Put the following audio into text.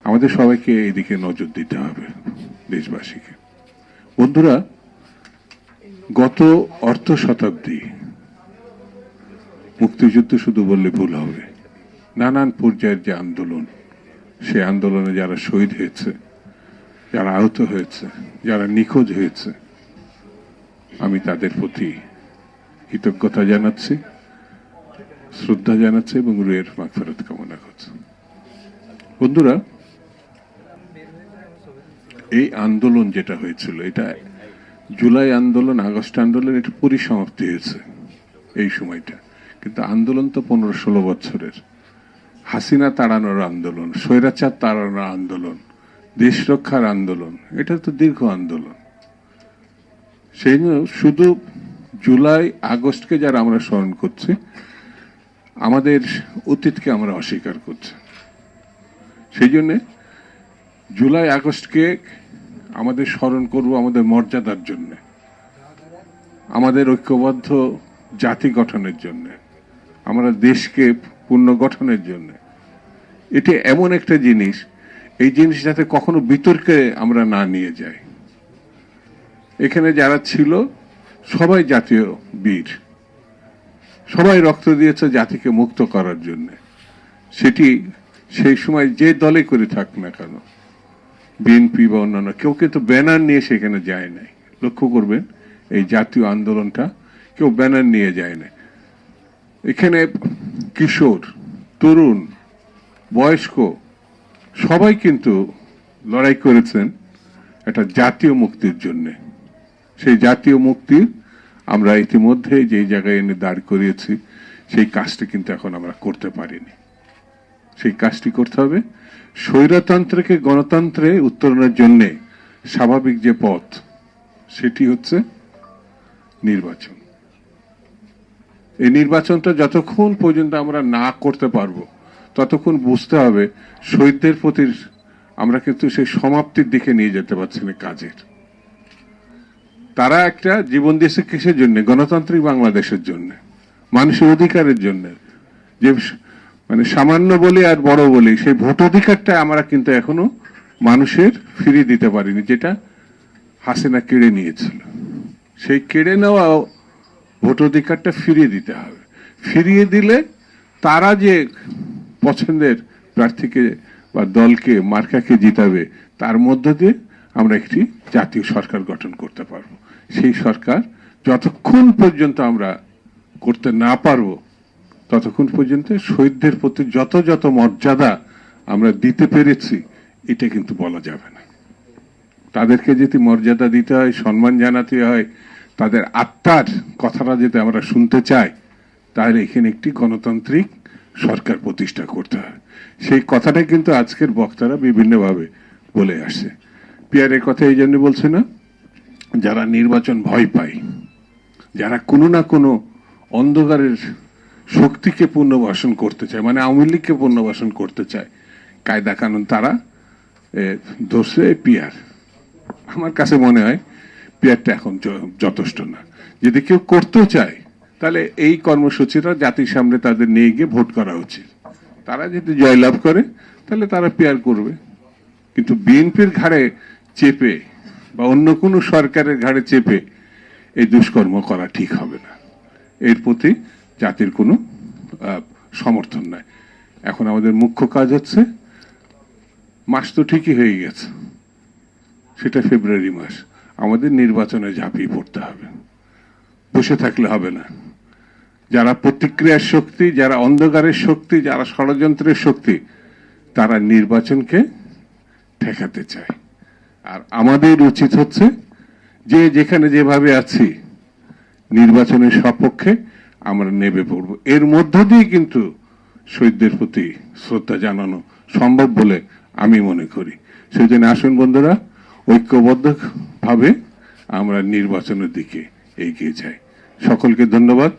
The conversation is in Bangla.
আমাদের সবাইকে এদিকে নজর দিতে হবে, দেশবাসীকে। বন্ধুরা, গত অর্ধ শতাব্দী মুক্তিযুদ্ধ শুধু বললে ভুল হবে, নানান পর্যায়ের যে আন্দোলন, সে আন্দোলনে যারা শহীদ হয়েছে, যারা আহত হয়েছে, যারা নিখোঁজ হয়েছে, আমি তাদের প্রতি কৃতজ্ঞতা জানাচ্ছি, শ্রদ্ধা জানাচ্ছি এবং রুহের মাগফিরাত কামনা করছি। বন্ধুরা, এই আন্দোলন যেটা হয়েছিল, এটা জুলাই আন্দোলন, আগস্ট আন্দোলন, এটা পরিসমাপ্তি হয়েছে এই সময়টা। কিন্তু আন্দোলন তো 15-16 বছরের। হাসিনা তাড়ানোর আন্দোলন, স্বৈরাচার তাড়ানোর আন্দোলন, দেশ রক্ষার আন্দোলন, এটা তো দীর্ঘ আন্দোলন। সেই জন্য শুধু জুলাই আগস্টকে যারা আমরা স্মরণ করছি, আমাদের অতীতকে আমরা অস্বীকার করছি। সেই জন্য জুলাই আগস্টকে আমাদের স্মরণ করব আমাদের মর্যাদার জন্য, আমাদের ঐক্যবদ্ধ জাতি গঠনের জন্য, আমরা দেশকে পুনর্গঠনের জন্য। এটি এমন একটা জিনিস, এই জিনিস যাতে কখনো বিতর্কে আমরা না নিয়ে যাই। এখানে যারা ছিল সবাই জাতীয় বীর, সবাই রক্ত দিয়েছে জাতিকে মুক্ত করার জন্য। সেটি সেই সময় যে দলে করে থাক না কেন, বিএনপি বা অন্যান্য, কেউ কিন্তু ব্যানার নিয়ে সেখানে যায় নাই। লক্ষ্য করবেন, এই জাতীয় আন্দোলনটা কেউ ব্যানার নিয়ে যায় না। এখানে কিশোর, তরুণ, বয়স্ক সবাই কিন্তু লড়াই করেছেন একটা জাতীয় মুক্তির জন্য। সেই জাতীয় মুক্তির আমরা ইতিমধ্যে যে জায়গায় এনে দাঁড় করিয়েছি, সেই কাজটি কিন্তু এখন আমরা করতে পারিনি। সেই কাজটি করতে হবে। স্বৈরতন্ত্রকে গণতন্ত্রে উত্তরণের জন্য স্বাভাবিক যে পথ, সেটি হচ্ছে নির্বাচন। এই নির্বাচনটা যতক্ষণ পর্যন্ত আমরা না করতে পারবো, ততক্ষণ বুঝতে হবে শহীদদের প্রতি আমরা কিন্তু সেই সমাপ্তির দিকে নিয়ে যেতে পারছি না কাজের। তারা একটা জীবন দিয়েছে কিসের জন্য? গণতান্ত্রিক বাংলাদেশের জন্য, মানুষের অধিকারের জন্য। যে মানে সামান্য বলি আর বড় বলি, সেই ভোটাধিকারটা আমরা কিন্তু এখনো মানুষের ফিরিয়ে দিতে পারিনি, যেটা হাসিনা কেড়ে নিয়েছিল। সেই কেড়ে নেওয়া ভোটাধিকারটা ফিরিয়ে দিতে হবে। ফিরিয়ে দিলে তারা যে পছন্দের প্রার্থীকে বা দলকে, মার্কাকে জিতাবে, তার মধ্য দিয়ে আমরা একটি জাতীয় সরকার গঠন করতে পারবো। সেই সরকার যতক্ষণ পর্যন্ত আমরা করতে না পারবো, ততক্ষণ পর্যন্ত শহীদদের প্রতি যত যত মর্যাদা আমরা দিতে পেরেছি, এটা কিন্তু বলা যাবে না। তাদেরকে যদি মর্যাদা দিতে হয়, সম্মান জানাতে হয়, তাদের আত্মার কথাটা যদি আমরা শুনতে চাই, তাহলে এখানে একটি গণতান্ত্রিক সরকার প্রতিষ্ঠা করতে হয়। সেই কথাটা কিন্তু আজকের বক্তারা বিভিন্নভাবে বলে আসছে। পিয়ারের কথা এই জন্য বলছে না, যারা নির্বাচন ভয় পায়, যারা কোনো না কোনো অন্ধকারের শক্তিকে পুনর্বাসন করতে চায়, মানে আওয়ামী লীগকে পুনর্বাসন করতে চায়, কায়দা কানুন তারা ধরছে পিয়ার। আমার কাছে মনে হয় পিয়ারটা এখন যথেষ্ট না। যদি কেউ করতেও চায়, তাহলে এই কর্মসূচিটা জাতির সামনে তাদের নিয়ে গিয়ে ভোট করা উচিত। তারা যদি জয়লাভ করে, তাহলে তারা পিয়ার করবে। কিন্তু বিএনপির ঘাড়ে চেপে বা অন্য কোনো সরকারের ঘাড়ে চেপে এই দুষ্কর্ম করা ঠিক হবে না। এর প্রতি জাতির কোনো সমর্থন নাই। এখন আমাদের মুখ্য কাজ হচ্ছে, মাস তো ঠিকই হয়ে গেছে, সেটা ফেব্রুয়ারি মাস, আমাদের নির্বাচনে ঝাঁপিয়ে পড়তে হবে। বসে থাকলে হবে না। যারা প্রতিক্রিয়ার শক্তি, যারা অন্ধকারের শক্তি, যারা ষড়যন্ত্রের শক্তি, তারা নির্বাচনকে ঠেকাতে চায়। আর আমাদের উচিত হচ্ছে যে যেখানে যেভাবে আছি, নির্বাচনের সপক্ষে আমরা নেমে পড়ব। এর মধ্য দিয়ে কিন্তু শহীদদের প্রতি শ্রদ্ধা জানানো সম্ভব বলে আমি মনে করি। সেই জন্য আসুন বন্ধুরা, ঐক্যবদ্ধভাবে আমরা নির্বাচনের দিকে এগিয়ে যাই। সকলকে ধন্যবাদ।